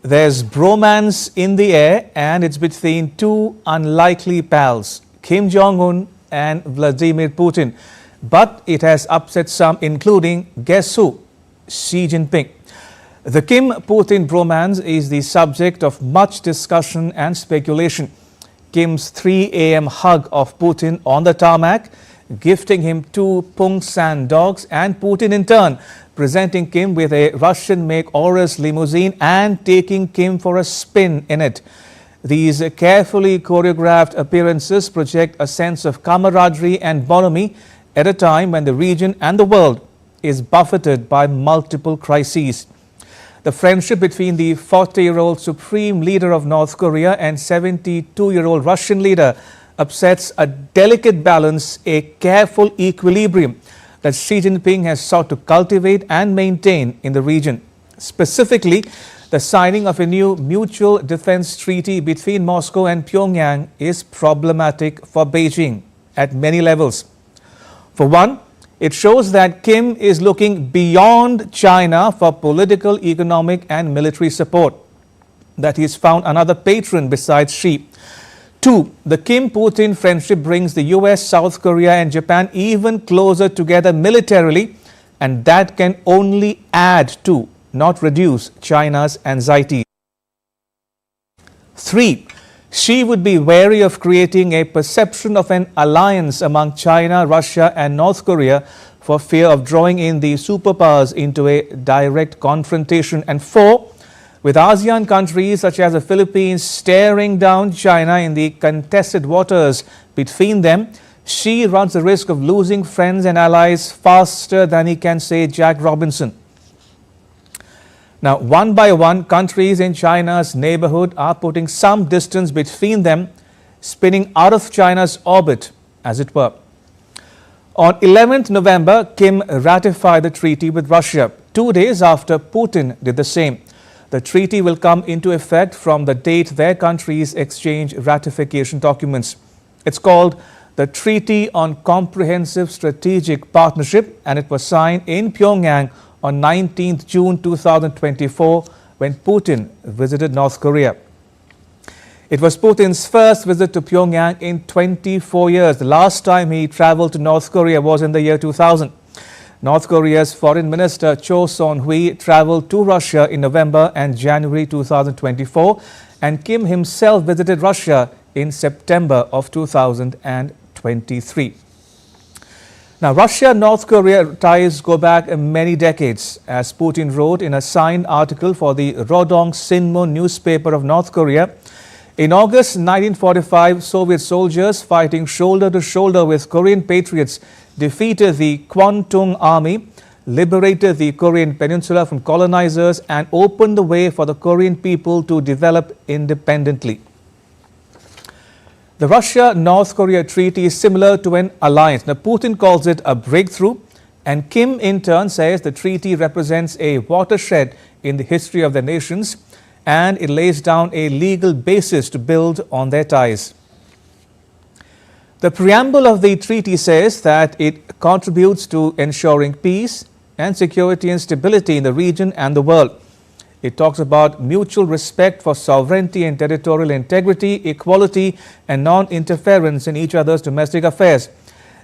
There's bromance in the air, and it's between two unlikely pals, Kim Jong-Un and Vladimir Putin. But it has upset some, including, guess who? Xi Jinping. The Kim-Putin bromance is the subject of much discussion and speculation. Kim's 3 a.m. hug of Putin on the tarmac, gifting him 2 Pung-san dogs, and Putin in turn presenting Kim with a Russian-make Aurus limousine and taking Kim for a spin in it. These carefully choreographed appearances project a sense of camaraderie and bonhomie at a time when the region and the world is buffeted by multiple crises. The friendship between the 40-year-old supreme leader of North Korea and 72-year-old Russian leader upsets a delicate balance, a careful equilibrium that Xi Jinping has sought to cultivate and maintain in the region. Specifically, the signing of a new mutual defense treaty between Moscow and Pyongyang is problematic for Beijing at many levels. For one, it shows that Kim is looking beyond China for political, economic and military support, that he's found another patron besides Xi. 2, the Kim-Putin friendship brings the US, South Korea and Japan even closer together militarily, and that can only add to, not reduce, China's anxiety. 3, Xi would be wary of creating a perception of an alliance among China, Russia and North Korea for fear of drawing in the superpowers into a direct confrontation. And 4, with ASEAN countries such as the Philippines staring down China in the contested waters between them, Xi runs the risk of losing friends and allies faster than he can say Jack Robinson. Now, one by one, countries in China's neighborhood are putting some distance between them, spinning out of China's orbit, as it were. On 11th November, Kim ratified the treaty with Russia, 2 days after Putin did the same. The treaty will come into effect from the date their countries exchange ratification documents. It's called the Treaty on Comprehensive Strategic Partnership, and it was signed in Pyongyang on 19th June 2024 when Putin visited North Korea. It was Putin's first visit to Pyongyang in 24 years. The last time he traveled to North Korea was in the year 2000. North Korea's Foreign Minister Cho Son-hui traveled to Russia in November and January 2024, and Kim himself visited Russia in September of 2023. Now, Russia-North Korea ties go back many decades, as Putin wrote in a signed article for the Rodong Sinmun newspaper of North Korea. In August 1945, Soviet soldiers fighting shoulder to shoulder with Korean patriots defeated the Kwantung Army, liberated the Korean peninsula from colonizers, and opened the way for the Korean people to develop independently. The Russia-North Korea treaty is similar to an alliance. Now, Putin calls it a breakthrough, and Kim in turn says the treaty represents a watershed in the history of the nations, and it lays down a legal basis to build on their ties. The preamble of the treaty says that it contributes to ensuring peace and security and stability in the region and the world. It talks about mutual respect for sovereignty and territorial integrity, equality and non-interference in each other's domestic affairs.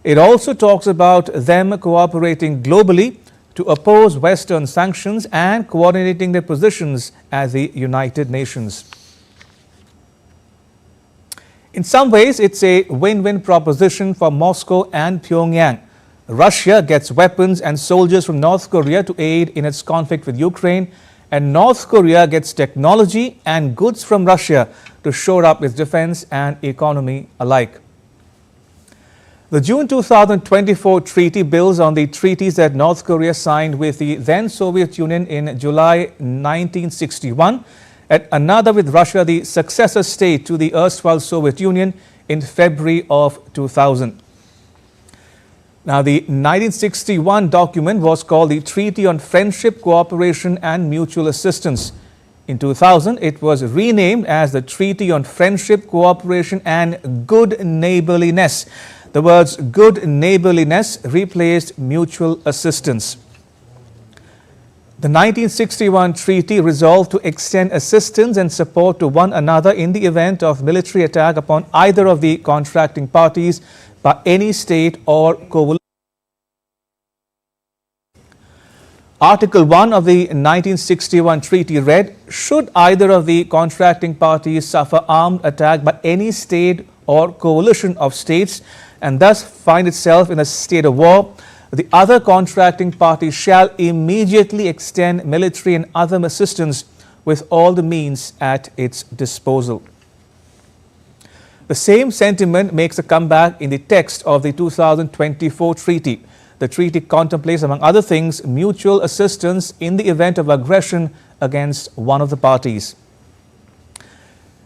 It also talks about them cooperating globally to oppose Western sanctions and coordinating their positions as the United Nations. In some ways, it's a win-win proposition for Moscow and Pyongyang. Russia gets weapons and soldiers from North Korea to aid in its conflict with Ukraine, and North Korea gets technology and goods from Russia to shore up its defense and economy alike. The June 2024 treaty builds on the treaties that North Korea signed with the then Soviet Union in July 1961, and another with Russia, the successor state to the erstwhile Soviet Union, in February of 2000. Now, the 1961 document was called the Treaty on Friendship, Cooperation and Mutual Assistance. In 2000, it was renamed as the Treaty on Friendship, Cooperation and Good Neighborliness. The words good neighborliness replaced mutual assistance. The 1961 treaty resolved to extend assistance and support to one another in the event of military attack upon either of the contracting parties by any state or coalition. Article 1 of the 1961 treaty read, should either of the contracting parties suffer armed attack by any state or coalition of states and thus find itself in a state of war, the other contracting party shall immediately extend military and other assistance with all the means at its disposal. The same sentiment makes a comeback in the text of the 2024 treaty. The treaty contemplates, among other things, mutual assistance in the event of aggression against one of the parties.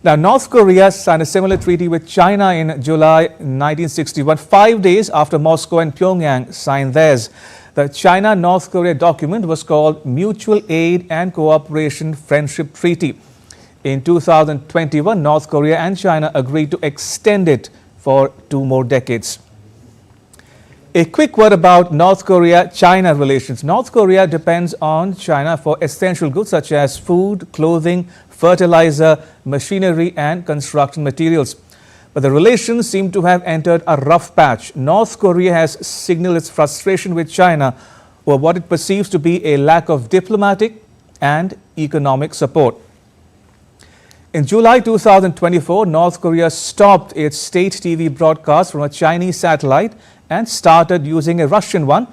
Now, North Korea signed a similar treaty with China in July 1961, 5 days after Moscow and Pyongyang signed theirs. The China-North Korea document was called Mutual Aid and Cooperation Friendship Treaty. In 2021, North Korea and China agreed to extend it for 2 more decades. A quick word about North Korea-China relations. North Korea depends on China for essential goods such as food, clothing, fertilizer, machinery and construction materials. But the relations seem to have entered a rough patch. North Korea has signaled its frustration with China over what it perceives to be a lack of diplomatic and economic support. In July 2024, North Korea stopped its state TV broadcast from a Chinese satellite and started using a Russian one,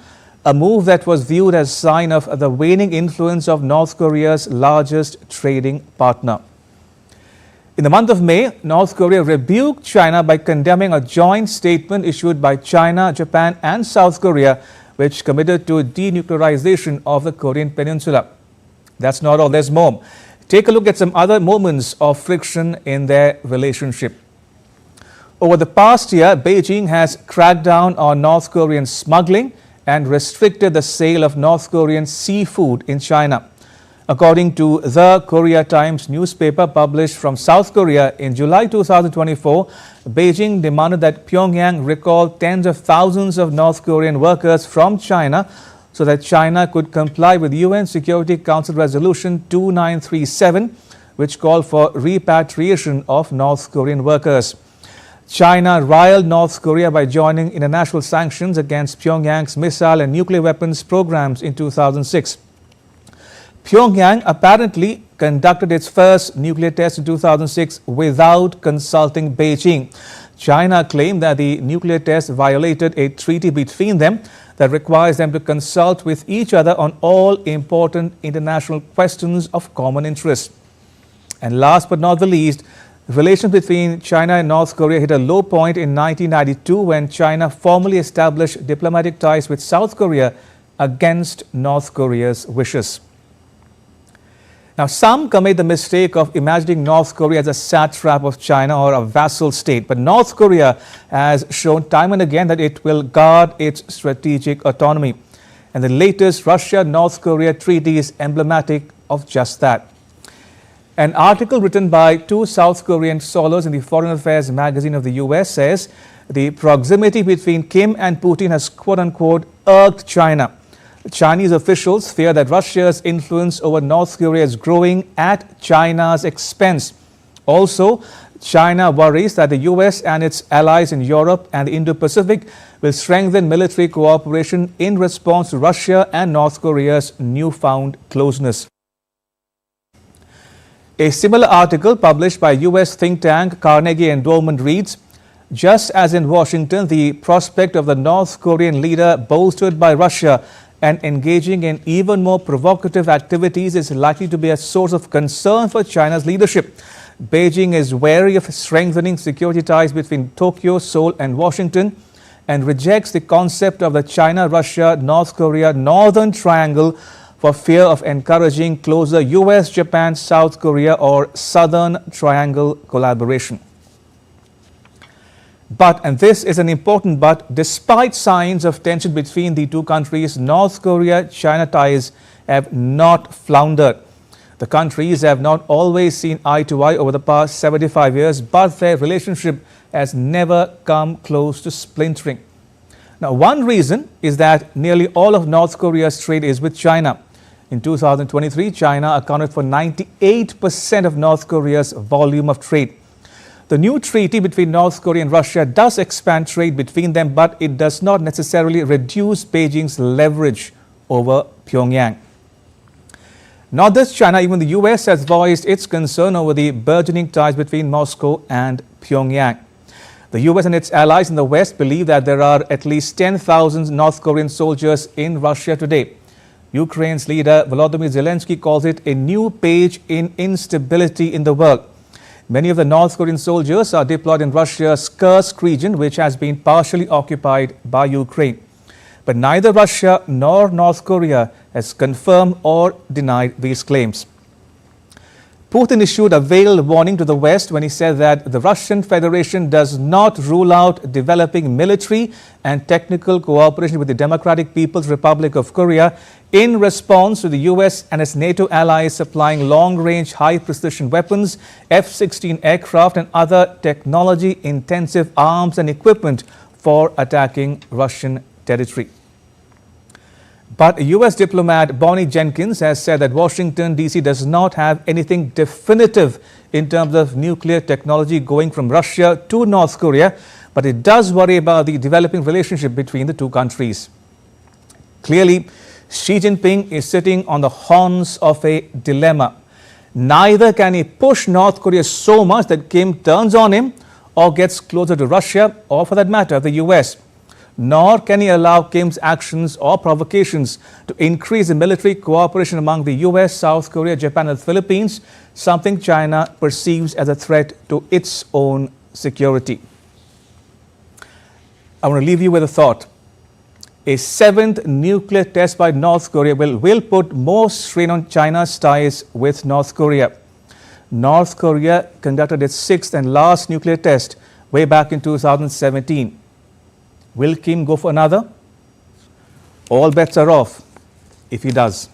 a move that was viewed as a sign of the waning influence of North Korea's largest trading partner. In the month of May, North Korea rebuked China by condemning a joint statement issued by China, Japan and South Korea, which committed to denuclearization of the Korean Peninsula. That's not all, there's more. Take a look at some other moments of friction in their relationship. Over the past year, Beijing has cracked down on North Korean smuggling and restricted the sale of North Korean seafood in China. According to the Korea Times newspaper published from South Korea in July 2024, Beijing demanded that Pyongyang recall tens of thousands of North Korean workers from China so that China could comply with UN Security Council Resolution 2937, which called for repatriation of North Korean workers. China riled North Korea by joining international sanctions against Pyongyang's missile and nuclear weapons programs in 2006. Pyongyang apparently conducted its first nuclear test in 2006 without consulting Beijing. China claimed that the nuclear test violated a treaty between them that requires them to consult with each other on all important international questions of common interest. And last but not the least, relations between China and North Korea hit a low point in 1992 when China formally established diplomatic ties with South Korea against North Korea's wishes. Now, some commit the mistake of imagining North Korea as a satrap of China or a vassal state. But North Korea has shown time and again that it will guard its strategic autonomy. And the latest Russia-North Korea treaty is emblematic of just that. An article written by 2 South Korean scholars in the Foreign Affairs magazine of the US says the proximity between Kim and Putin has quote-unquote irked China. Chinese officials fear that Russia's influence over North Korea is growing at China's expense. Also, China worries that the US and its allies in Europe and the Indo-Pacific will strengthen military cooperation in response to Russia and North Korea's newfound closeness. A similar article published by US think tank Carnegie Endowment reads, just as in Washington, the prospect of the North Korean leader bolstered by Russia and engaging in even more provocative activities is likely to be a source of concern for China's leadership. Beijing is wary of strengthening security ties between Tokyo, Seoul and Washington and rejects the concept of the China, Russia, North Korea Northern Triangle for fear of encouraging closer US, Japan, South Korea or Southern Triangle collaboration. But, and this is an important but, despite signs of tension between the two countries, North Korea-China ties have not floundered. The countries have not always seen eye to eye over the past 75 years, but their relationship has never come close to splintering. Now, one reason is that nearly all of North Korea's trade is with China. In 2023, China accounted for 98% of North Korea's volume of trade. The new treaty between North Korea and Russia does expand trade between them, but it does not necessarily reduce Beijing's leverage over Pyongyang. Not just China, even the US has voiced its concern over the burgeoning ties between Moscow and Pyongyang. The US and its allies in the West believe that there are at least 10,000 North Korean soldiers in Russia today. Ukraine's leader Vladimir Zelensky calls it a new page in instability in the world. Many of the North Korean soldiers are deployed in Russia's Kursk region, which has been partially occupied by Ukraine. But neither Russia nor North Korea has confirmed or denied these claims. Putin issued a veiled warning to the West when he said that the Russian Federation does not rule out developing military and technical cooperation with the Democratic People's Republic of Korea in response to the US and its NATO allies supplying long-range, high-precision weapons, F-16 aircraft and other technology-intensive arms and equipment for attacking Russian territory. But US diplomat Bonnie Jenkins has said that Washington, D.C. does not have anything definitive in terms of nuclear technology going from Russia to North Korea, but it does worry about the developing relationship between the two countries. Clearly, Xi Jinping is sitting on the horns of a dilemma. Neither can he push North Korea so much that Kim turns on him or gets closer to Russia, or for that matter, the US. Nor can he allow Kim's actions or provocations to increase the military cooperation among the US, South Korea, Japan and the Philippines, something China perceives as a threat to its own security. I want to leave you with a thought. A seventh nuclear test by North Korea will put more strain on China's ties with North Korea. North Korea conducted its sixth and last nuclear test way back in 2017. Will Kim go for another? All bets are off if he does.